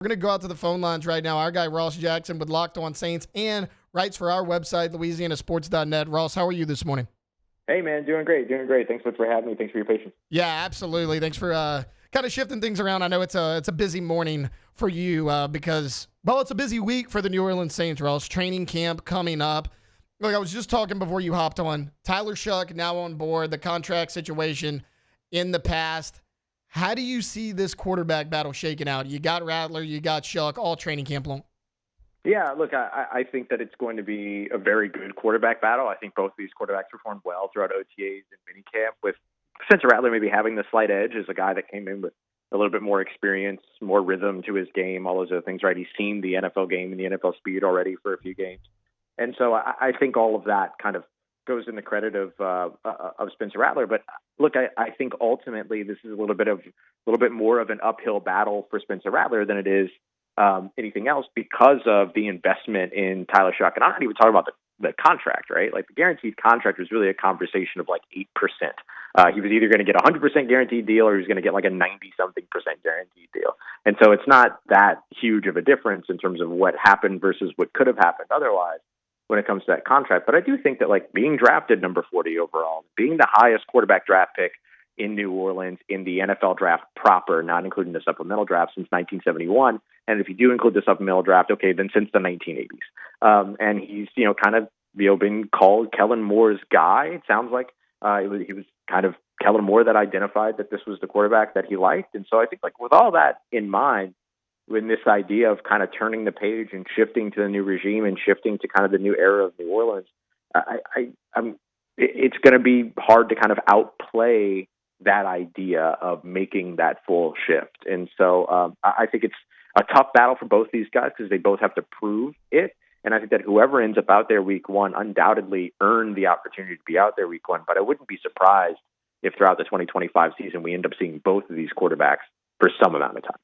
We're going to go out to the phone lines right now. Our guy, Ross Jackson, with Locked On Saints and writes for our website, LouisianaSports.net. Ross, how are you this morning? Hey, man, doing great. Thanks so much for having me. Thanks for your patience. Yeah, absolutely. Thanks for kind of shifting things around. I know it's a busy morning for you because, well, it's a busy week for the New Orleans Saints, Ross. Training camp coming up. Look, I was just talking before you hopped on. Tyler Shuck now on board, the contract situation in the past. How do you see this quarterback battle shaking out? You got Rattler, you got Shuck, all training camp long. Yeah, look, I think that it's going to be a very good quarterback battle. I think both of these quarterbacks performed well throughout OTAs and minicamp, with Spencer Rattler maybe having the slight edge as a guy that came in with a little bit more experience, more rhythm to his game, all those other things, right? He's seen the NFL game and the NFL speed already for a few games. And so I think all of that kind of goes in the credit of Spencer Rattler. But look, I think ultimately this is a little bit more of an uphill battle for Spencer Rattler than it is anything else because of the investment in Tyler Shuck. And I'm not even talking about the contract, right? Like the guaranteed contract was really a conversation of like 8%. He was either going to get a 100% guaranteed deal or he was going to get like a 90-something% guaranteed deal. And so it's not that huge of a difference in terms of what happened versus what could have happened otherwise when it comes to that contract. But I do think that like being drafted number 40 overall, being the highest quarterback draft pick in New Orleans in the NFL draft proper, not including the supplemental draft since 1971. And if you do include the supplemental draft, okay, then since the 1980s. And he's, kind of, been called Kellen Moore's guy. It sounds like he was kind of Kellen Moore that identified that this was the quarterback that he liked. And so I think like with all that in mind, with this idea of kind of turning the page and shifting to the new regime and shifting to kind of the new era of New Orleans, it's going to be hard to kind of outplay that idea of making that full shift. And so I think it's a tough battle for both these guys because they both have to prove it. And I think that whoever ends up out there week one undoubtedly earned the opportunity to be out there week one. But I wouldn't be surprised if throughout the 2025 season we end up seeing both of these quarterbacks for some amount of time.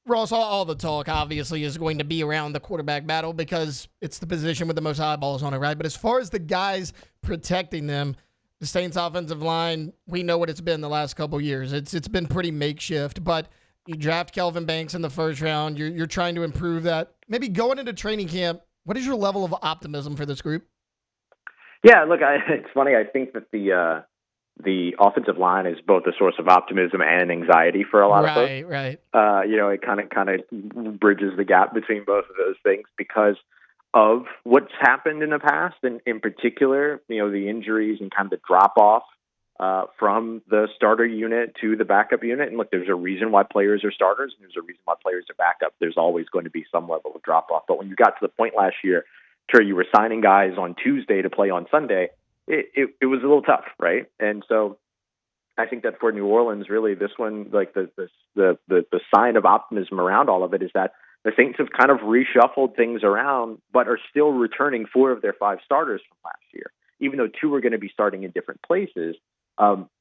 Ross, all the talk obviously is going to be around the quarterback battle because it's the position with the most eyeballs on it, right? But as far as the guys protecting them, the Saints offensive line, we know what it's been the last couple of years. It's been pretty makeshift, but you draft Kelvin Banks in the first round. You're trying to improve that. Maybe going into training camp, what is your level of optimism for this group? Yeah, look, it's funny. I think that the offensive line is both a source of optimism and anxiety for a lot of folks. Right. It kind of bridges the gap between both of those things because of what's happened in the past, and in particular, the injuries and kind of the drop off from the starter unit to the backup unit. And look, there's a reason why players are starters, and there's a reason why players are backup. There's always going to be some level of drop off. But when you got to the point last year where you were signing guys on Tuesday to play on Sunday, it was a little tough, right? And so I think that for New Orleans, really, this one, like the sign of optimism around all of it is that the Saints have kind of reshuffled things around, but are still returning 4 of their 5 starters from last year. Even though 2 are going to be starting in different places,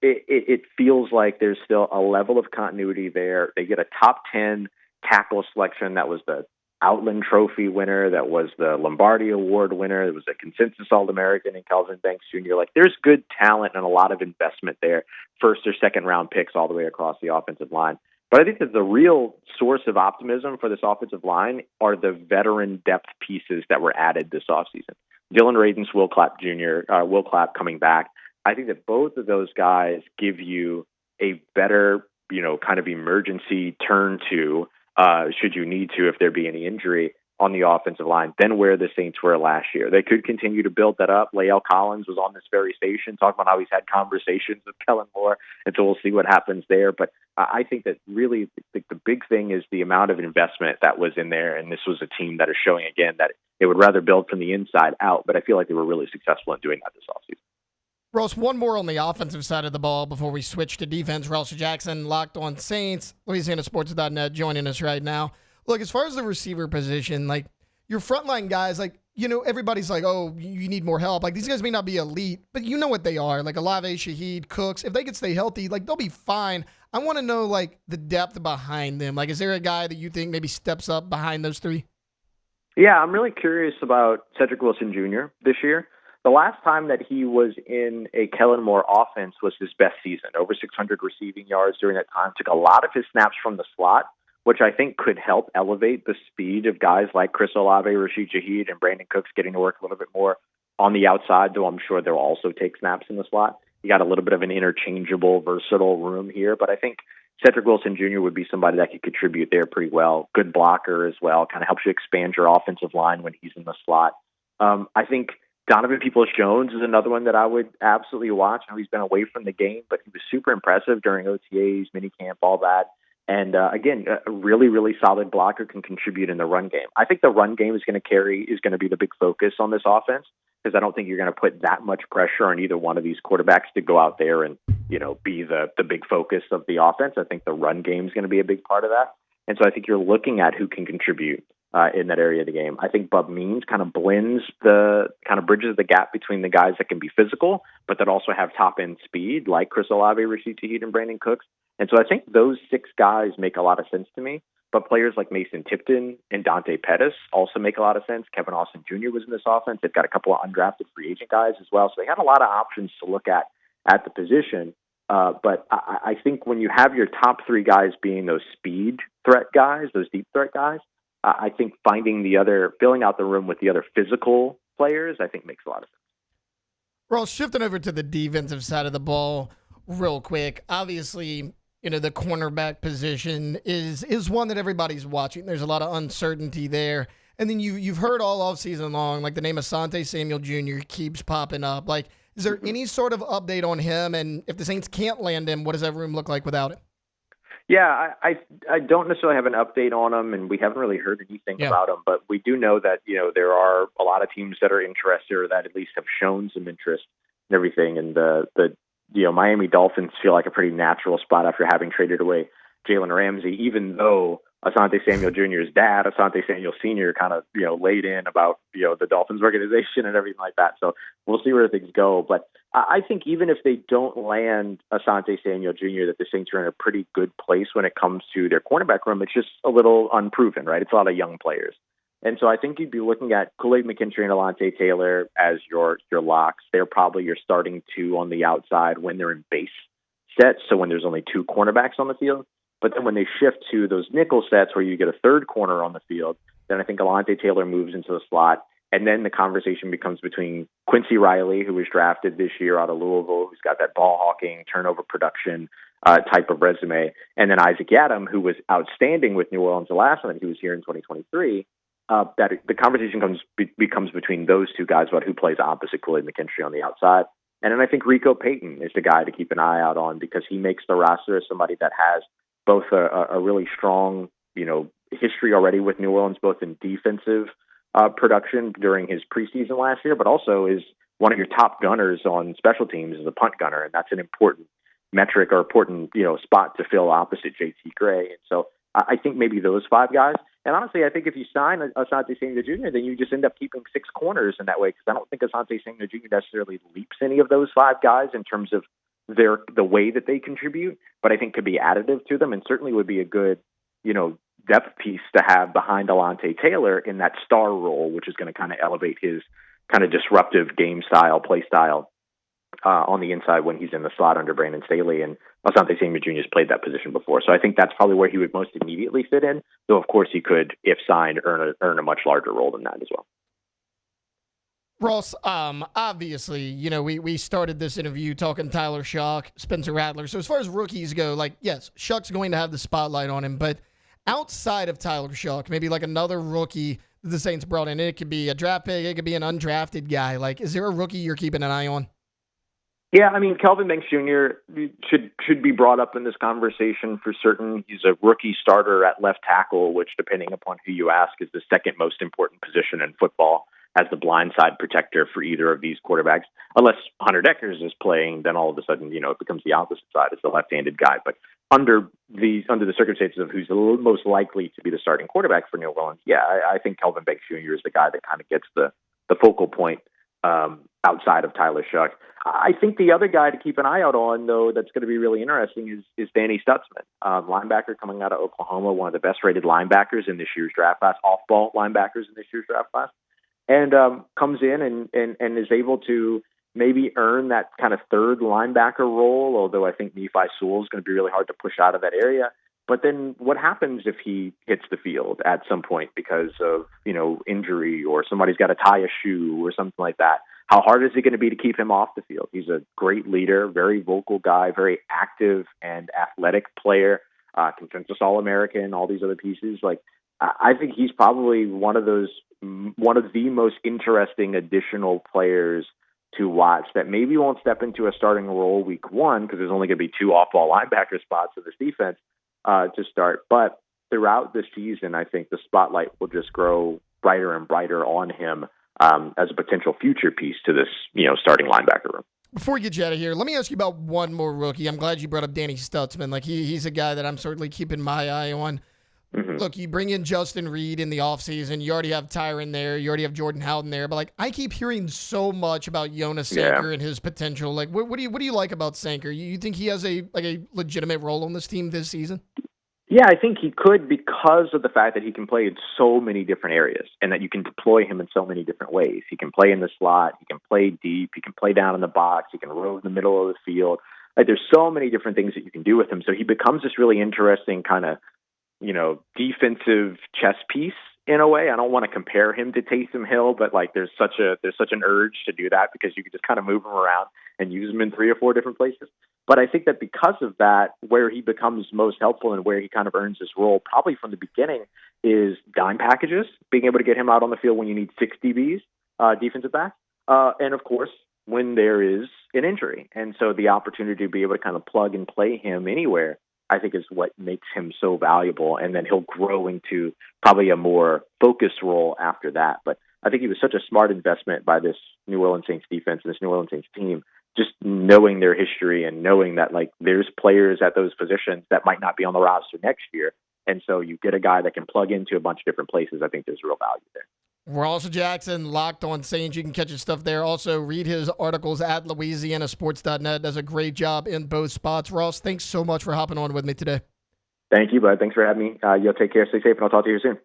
it feels like there's still a level of continuity there. They get a top 10 tackle selection that was the Outland Trophy winner, that was the Lombardi Award winner, that was a consensus All-American in Kelvin Banks Jr. Like, there's good talent and a lot of investment there, first or second round picks all the way across the offensive line. But I think that the real source of optimism for this offensive line are the veteran depth pieces that were added this offseason. Dylan Radins, Will Clapp coming back. I think that both of those guys give you a better, kind of emergency turn to, should you need to, if there be any injury on the offensive line, than where the Saints were last year. They could continue to build that up. Lael Collins was on this very station talking about how he's had conversations with Kellen Moore, and so we'll see what happens there. But I think that really the big thing is the amount of investment that was in there, and this was a team that is showing again that they would rather build from the inside out, but I feel like they were really successful in doing that this offseason. Ross, one more on the offensive side of the ball before we switch to defense. Ross Jackson, Locked On Saints, LouisianaSports.net, joining us right now. Look, as far as the receiver position, like your frontline guys, like, everybody's like, oh, you need more help. Like, these guys may not be elite, but you know what they are. Like Olave, Shaheed, Cooks, if they could stay healthy, like, they'll be fine. I want to know, like, the depth behind them. Like, is there a guy that you think maybe steps up behind those 3? Yeah, I'm really curious about Cedric Wilson Jr. this year. The last time that he was in a Kellen Moore offense was his best season, over 600 receiving yards during that time. Took a lot of his snaps from the slot, which I think could help elevate the speed of guys like Chris Olave, Rashid Shaheed, and Brandon Cooks getting to work a little bit more on the outside, though I'm sure they'll also take snaps in the slot. You got a little bit of an interchangeable, versatile room here, but I think Cedric Wilson Jr. would be somebody that could contribute there pretty well. Good blocker as well, kind of helps you expand your offensive line when he's in the slot. I think Donovan Peoples-Jones is another one that I would absolutely watch. I know he's been away from the game, but he was super impressive during OTAs, minicamp, all that. And again, a really, really solid blocker, can contribute in the run game. I think the run game is going to be the big focus on this offense, because I don't think you're going to put that much pressure on either one of these quarterbacks to go out there and, be the big focus of the offense. I think the run game is going to be a big part of that. And so I think you're looking at who can contribute in that area of the game. I think Bub Means kind of bridges the gap between the guys that can be physical, but that also have top end speed, like Chris Olave, Rashid Shaheed, and Brandon Cooks. And so I think those 6 guys make a lot of sense to me. But players like Mason Tipton and Dante Pettis also make a lot of sense. Kevin Austin Jr. was in this offense. They've got a couple of undrafted free agent guys as well. So they had a lot of options to look at the position. But I think when you have your top 3 guys being those speed threat guys, those deep threat guys, I think filling out the room with the other physical players, I think makes a lot of sense. Well, shifting over to the defensive side of the ball real quick, obviously, the cornerback position is one that everybody's watching. There's a lot of uncertainty there. And then you've heard all offseason long, like the name Asante Samuel Jr. keeps popping up. Like, is there any sort of update on him? And if the Saints can't land him, what does that room look like without him? Yeah, I don't necessarily have an update on him, and we haven't really heard anything about him. But we do know that, there are a lot of teams that are interested, or that at least have shown some interest and everything. And the Miami Dolphins feel like a pretty natural spot after having traded away Jalen Ramsey, even though Asante Samuel Jr.'s dad, Asante Samuel Sr., kind of, laid in about, the Dolphins organization and everything like that. So we'll see where things go. But I think even if they don't land Asante Samuel Jr., that the Saints are in a pretty good place when it comes to their cornerback room. It's just a little unproven, right? It's a lot of young players. And so I think you'd be looking at Kool-Aid McKinstry and Alontae Taylor as your locks. They're probably your starting 2 on the outside when they're in base sets, so when there's only 2 cornerbacks on the field. But then when they shift to those nickel sets where you get a third corner on the field, then I think Alontae Taylor moves into the slot. And then the conversation becomes between Quincy Riley, who was drafted this year out of Louisville, who's got that ball hawking, turnover production type of resume, and then Isaac Yiadom, who was outstanding with New Orleans the last time he was here in 2023. That the conversation becomes between those 2 guys about who plays opposite Kool-Aid McKinstry on the outside. And then I think Rico Payton is the guy to keep an eye out on, because he makes the roster as somebody that has both a really strong, history already with New Orleans, both in defensive production during his preseason last year, but also is one of your top gunners on special teams as a punt gunner. And that's an important metric or important, spot to fill opposite JT Gray. And so I think maybe those 5 guys. And honestly, I think if you sign Asante Samuel Jr., then you just end up keeping 6 corners in that way, because I don't think Asante Samuel Jr. necessarily leaps any of those 5 guys in terms of the way that they contribute, but I think could be additive to them, and certainly would be a good, depth piece to have behind Alontae Taylor in that star role, which is going to kind of elevate his kind of disruptive game style, play style on the inside when he's in the slot under Brandon Staley. And Asante Samuel Jr. has played that position before. So I think that's probably where he would most immediately fit in, though of course he could, if signed, earn a much larger role than that as well. Ross, obviously, we started this interview talking Tyler Shough, Spencer Rattler. So as far as rookies go, yes, Shuck's going to have the spotlight on him, but outside of Tyler Shough, maybe like another rookie that the Saints brought in, it could be a draft pick, it could be an undrafted guy. Is there a rookie you're keeping an eye on? Yeah, I mean, Kelvin Banks Jr. should be brought up in this conversation for certain. He's a rookie starter at left tackle, which, depending upon who you ask, is the second most important position in football as the blindside protector for either of these quarterbacks. Unless Hunter Deckers is playing, then all of a sudden, it becomes the opposite side. It's the left-handed guy. But under the circumstances of who's the most likely to be the starting quarterback for New Orleans, yeah, I think Kelvin Banks Jr. is the guy that kind of gets the focal point outside of Tyler Shough. I think the other guy to keep an eye out on, though, that's going to be really interesting is Danny Stutzman, linebacker coming out of Oklahoma, one of the best-rated linebackers in this year's draft class, off-ball linebackers in this year's draft class, and comes in and is able to maybe earn that kind of third linebacker role, although I think Nephi Sewell is going to be really hard to push out of that area. But then what happens if he hits the field at some point because of, injury, or somebody's got to tie a shoe or something like that? How hard is it going to be to keep him off the field? He's a great leader, very vocal guy, very active and athletic player, consensus All-American, all these other pieces. Like, I think he's probably one of the most interesting additional players to watch that maybe won't step into a starting role week one because there's only going to be 2 off-ball linebacker spots in this defense to start. But throughout the season, I think the spotlight will just grow brighter and brighter on him as a potential future piece to this, starting linebacker room. Before we get you out of here, let me ask you about one more rookie. I'm glad you brought up Danny Stutzman. Like, he's a guy that I'm certainly keeping my eye on. Mm-hmm. Look, you bring in Justin Reed in the offseason. You already have Tyron there. You already have Jordan Howden there. But, like, I keep hearing so much about Yonas Sanker and his potential. Like, what do you like about Sanker? You think he has a legitimate role on this team this season? Yeah, I think he could because of the fact that he can play in so many different areas and that you can deploy him in so many different ways. He can play in the slot. He can play deep. He can play down in the box. He can rove in the middle of the field. Like, there's so many different things that you can do with him. So he becomes this really interesting kind of, defensive chess piece in a way. I don't want to compare him to Taysom Hill, but like there's such an urge to do that because you can just kind of move him around and use him in 3 or 4 different places. But I think that because of that, where he becomes most helpful and where he kind of earns his role probably from the beginning is dime packages, being able to get him out on the field when you need 6 DBs, defensive back. And of course, when there is an injury. And so the opportunity to be able to kind of plug and play him anywhere, I think is what makes him so valuable. And then he'll grow into probably a more focused role after that. But I think he was such a smart investment by this New Orleans Saints defense and this New Orleans Saints team, just knowing their history and knowing that like there's players at those positions that might not be on the roster next year. And so you get a guy that can plug into a bunch of different places. I think there's real value there. Ross Jackson, Locked on Saints. You can catch his stuff there. Also, read his articles at LouisianaSports.net. Does a great job in both spots. Ross, thanks so much for hopping on with me today. Thank you, bud. Thanks for having me. You'll take care. Stay safe, and I'll talk to you soon.